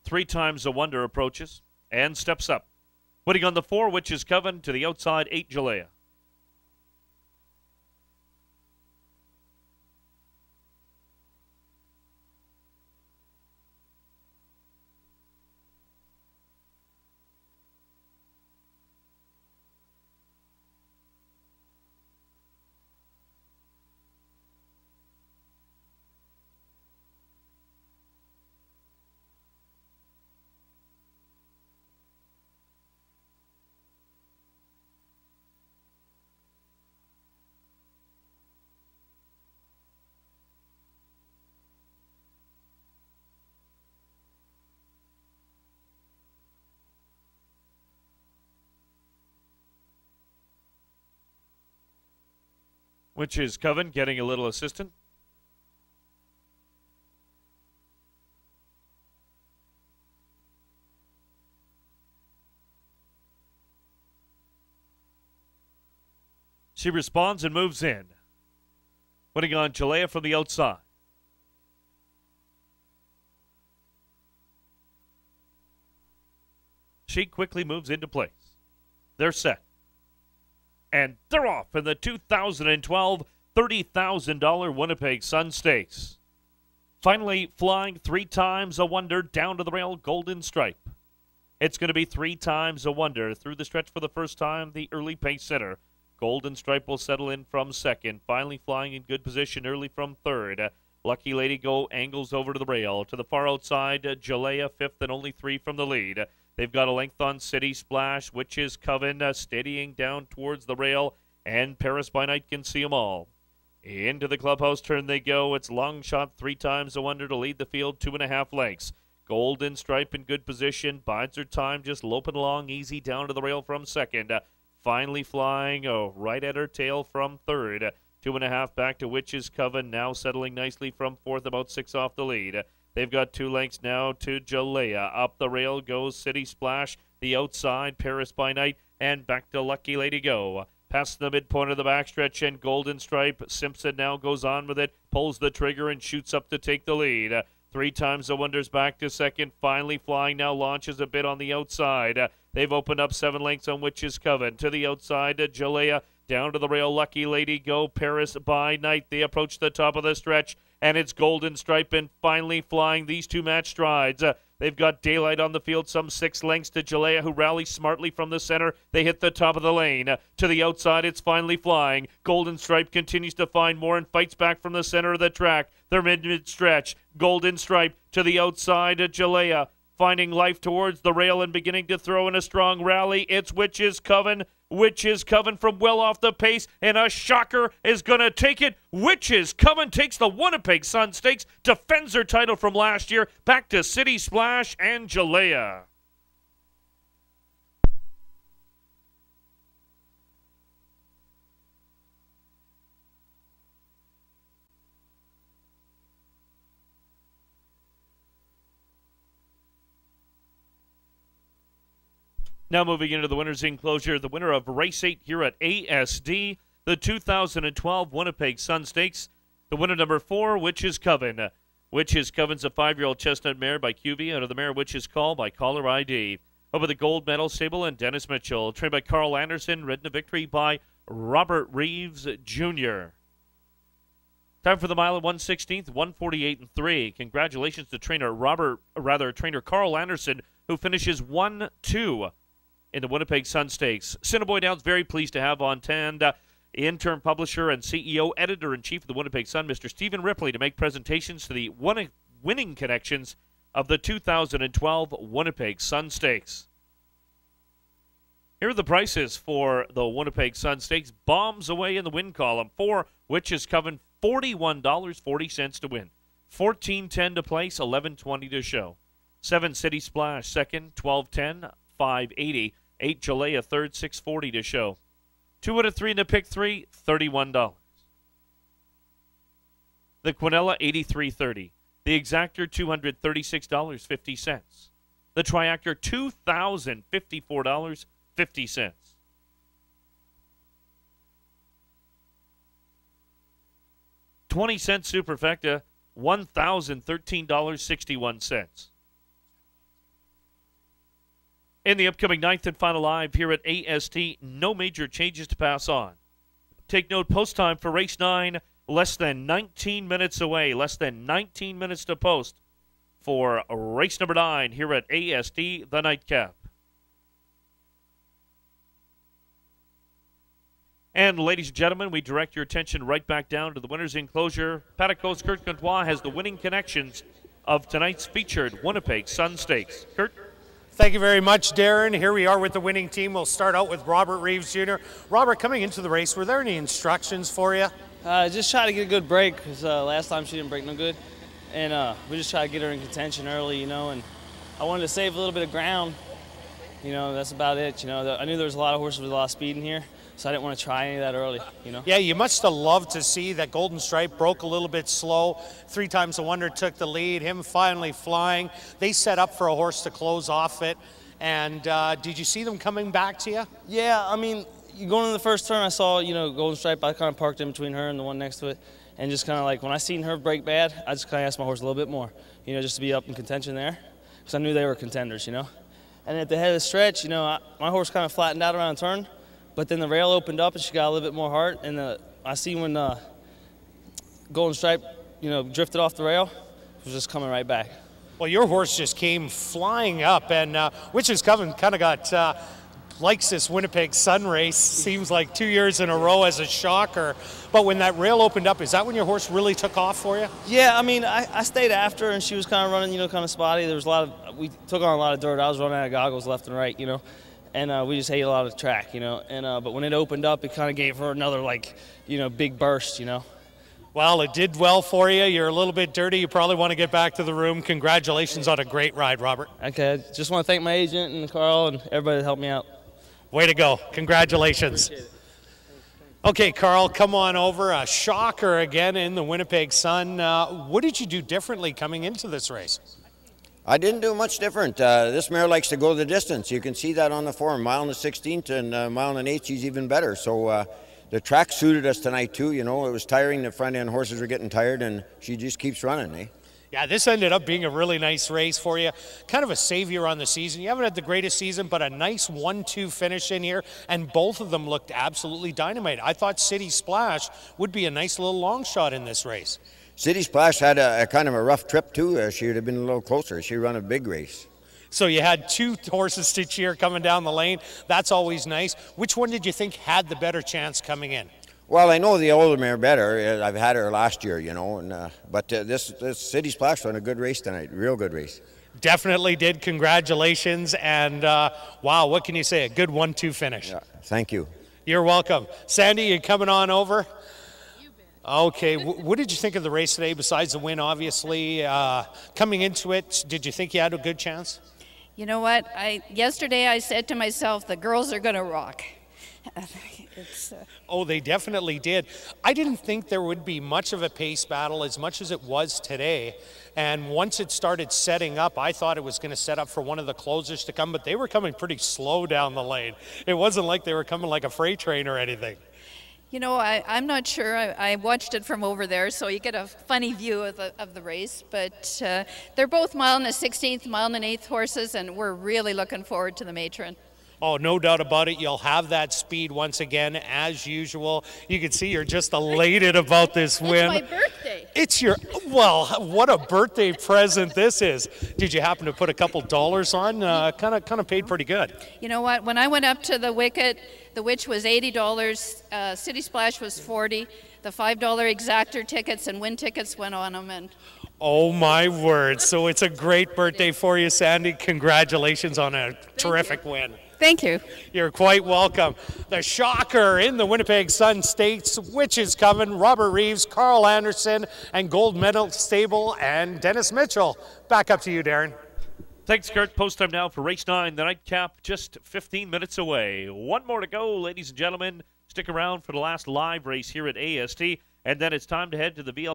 3 times a wonder approaches and steps up. Winning on the 4, Witch's Coven, to the outside, 8 Jalea. Witch's Coven getting a little assistant. She responds and moves in. Winning on Jalea from the outside. She quickly moves into place. They're set. And they're off in the 2012 $30,000 Winnipeg Sun Stakes. Finally flying 3 times a wonder down to the rail, Golden Stripe. It's going to be 3 times a wonder through the stretch for the first time, the early pace setter. Golden Stripe will settle in from second, finally flying in good position early from third. Lucky Lady Go angles over to the rail. To the far outside, Jalea fifth and only 3 from the lead. They've got a length on City Splash, Witch's Coven steadying down towards the rail, and Paris by Night can see them all. Into the clubhouse turn they go. It's Long Shot 3 times a wonder to lead the field, 2.5 lengths. Golden Stripe in good position, bides her time, just loping along easy down to the rail from second. Finally flying right at her tail from third. 2.5 back to Witch's Coven, now settling nicely from fourth, about 6 off the lead. They've got 2 lengths now to Jalea. Up the rail goes City Splash, the outside, Paris by Night, and back to Lucky Lady Go. Past the midpoint of the backstretch and Golden Stripe. Simpson now goes on with it, pulls the trigger and shoots up to take the lead. 3 times the wonders back to second, finally flying now, launches a bit on the outside. They've opened up 7 lengths on Witch's Coven. To the outside, Jalea, down to the rail, Lucky Lady Go, Paris by Night. They approach the top of the stretch, and it's Golden Stripe and finally flying these 2 match strides. They've got Daylight on the field, some 6 lengths to Jalea, who rallies smartly from the center. They hit the top of the lane. To the outside, it's finally flying. Golden Stripe continues to find more and fights back from the center of the track. They're mid-stretch. Golden Stripe to the outside, Jalea, finding life towards the rail and beginning to throw in a strong rally. It's Witch's Coven. Witch's Coven from well off the pace, and a shocker is going to take it. Witch's Coven takes the Winnipeg Sun Stakes, defends her title from last year, back to City Splash and Jalea. Now moving into the winner's enclosure, the winner of Race 8 here at ASD, the 2012 Winnipeg Sun Stakes. The winner number 4, Witch's Coven. Witch's Coven's a 5-year-old chestnut mare by QV, out of the mare Witch's Call by Caller ID. Over the gold medal stable and Dennis Mitchell, trained by Carl Anderson, ridden to victory by Robert Reeves Jr. Time for the mile at 1/16, 1:48 and 3. Congratulations to trainer Carl Anderson, who finishes 1-2. In the Winnipeg Sun Stakes. Assiniboia Downs very pleased to have on hand interim publisher and CEO, editor-in-chief of the Winnipeg Sun, Mr. Stephen Ripley, to make presentations to the winning connections of the 2012 Winnipeg Sun Stakes. Here are the prices for the Winnipeg Sun Stakes. Bombs away in the win column. 4, Witch's Coven, $41.40 to win. $14.10 to place, $11.20 to show. 7, City Splash, second, $12.10, $5.80. 8, Jalea, third, $6.40 to show. 2 out of 3 in the pick 3, $31. The Quinella, $83.30. The Exactor, $236.50. The Triactor, $2,054.50. 20-cent Superfecta, $1,013.61. In the upcoming ninth and final live here at AST, no major changes to pass on. Take note, post time for race 9, less than 19 minutes away. Less than 19 minutes to post for race number 9 here at AST, the Nightcap. And ladies and gentlemen, we direct your attention right back down to the winner's enclosure. Paddock host Kurt Gantois has the winning connections of tonight's featured Winnipeg Sun Stakes. Kurt? Thank you very much, Darren. Here we are with the winning team. We'll start out with Robert Reeves Jr. Robert, coming into the race, were there any instructions for you? Just try to get a good break, because last time she didn't break no good. And we just try to get her in contention early, you know, and I wanted to save a little bit of ground. You know, that's about it, you know. I knew there was a lot of horses with a lot of speed in here, so I didn't want to try any of that early, you know. Yeah, you must have loved to see that Golden Stripe broke a little bit slow. 3 Times a Wonder took the lead, him finally flying. They set up for a horse to close off it. And did you see them coming back to you? Yeah, I mean, going in the first turn, I saw, you know, Golden Stripe. I kind of parked in between her and the one next to it. And just kind of like, when I seen her break bad, I just kind of asked my horse a little bit more, you know, just to be up in contention there. Because I knew they were contenders, you know. And at the head of the stretch, you know, my horse kind of flattened out around the turn. But then the rail opened up and she got a little bit more heart. And I see when Golden Stripe, you know, drifted off the rail, it was just coming right back. Well, your horse just came flying up, and Which Is Coming kind of got likes this Winnipeg Sun race. Seems like 2 years in a row as a shocker. But when that rail opened up, is that when your horse really took off for you? Yeah, I mean, I stayed after, and she was kind of running, you know, kind of spotty. There was we took on a lot of dirt. I was running out of goggles left and right, you know. And we just ate a lot of track, you know. And but when it opened up, it kind of gave her another, like, you know, big burst, you know. Well, it did well for you. You're a little bit dirty. You probably want to get back to the room. Congratulations on a great ride, Robert. Okay, just want to thank my agent and Carl and everybody that helped me out. Way to go. Congratulations. Okay, Carl, come on over. A shocker again in the Winnipeg Sun. What did you do differently coming into this race? I didn't do much different. This mare likes to go the distance. You can see that on the form. Mile and a 16th and mile and an 8th, she's even better. So the track suited us tonight too. You know, it was tiring. The front end horses were getting tired, and she just keeps running, eh? Yeah, this ended up being a really nice race for you. Kind of a savior on the season. You haven't had the greatest season, but a nice 1-2 finish in here, and both of them looked absolutely dynamite. I thought City Splash would be a nice little long shot in this race. City Splash had a kind of a rough trip too. She would have been a little closer. She ran a big race. So you had 2 horses to cheer coming down the lane. That's always nice. Which one did you think had the better chance coming in? Well, I know the older mare better. I've had her last year, you know. And but this City Splash ran a good race tonight. Real good race. Definitely did. Congratulations. And wow, what can you say? A good 1-2 finish. Yeah, thank you. You're welcome. Sandy, you coming on over? Okay, what did you think of the race today besides the win, obviously? Coming into it, did you think you had a good chance? You know what? Yesterday I said to myself, the girls are going to rock. Oh, they definitely did. I didn't think there would be much of a pace battle as much as it was today. And once it started setting up, I thought it was going to set up for one of the closers to come, but they were coming pretty slow down the lane. It wasn't like they were coming like a freight train or anything. You know, I'm not sure. I watched it from over there, so you get a funny view of the race. But they're both mile and a 16th, mile and an 8th horses, and we're really looking forward to the matron. Oh, no doubt about it. You'll have that speed once again, as usual. You can see you're just elated about this win. It's my birthday. It's your, well, what a birthday present this is. Did you happen to put a couple dollars on? Kind of paid pretty good. You know what? When I went up to the wicket, the Witch was $80. City Splash was $40. The $5 exactor tickets and win tickets went on them. And oh, my word. So it's a great birthday for you, Sandy. Congratulations on a terrific win. Thank you. You're quite welcome. The shocker in the Winnipeg Sun Stakes, Which Is Coming, Robert Reeves, Carl Anderson, and Gold Medal Stable, and Dennis Mitchell. Back up to you, Darren. Thanks, Kurt. Post time now for race 9, the Nightcap, just 15 minutes away. One more to go, ladies and gentlemen. Stick around for the last live race here at AST, and then it's time to head to the VL.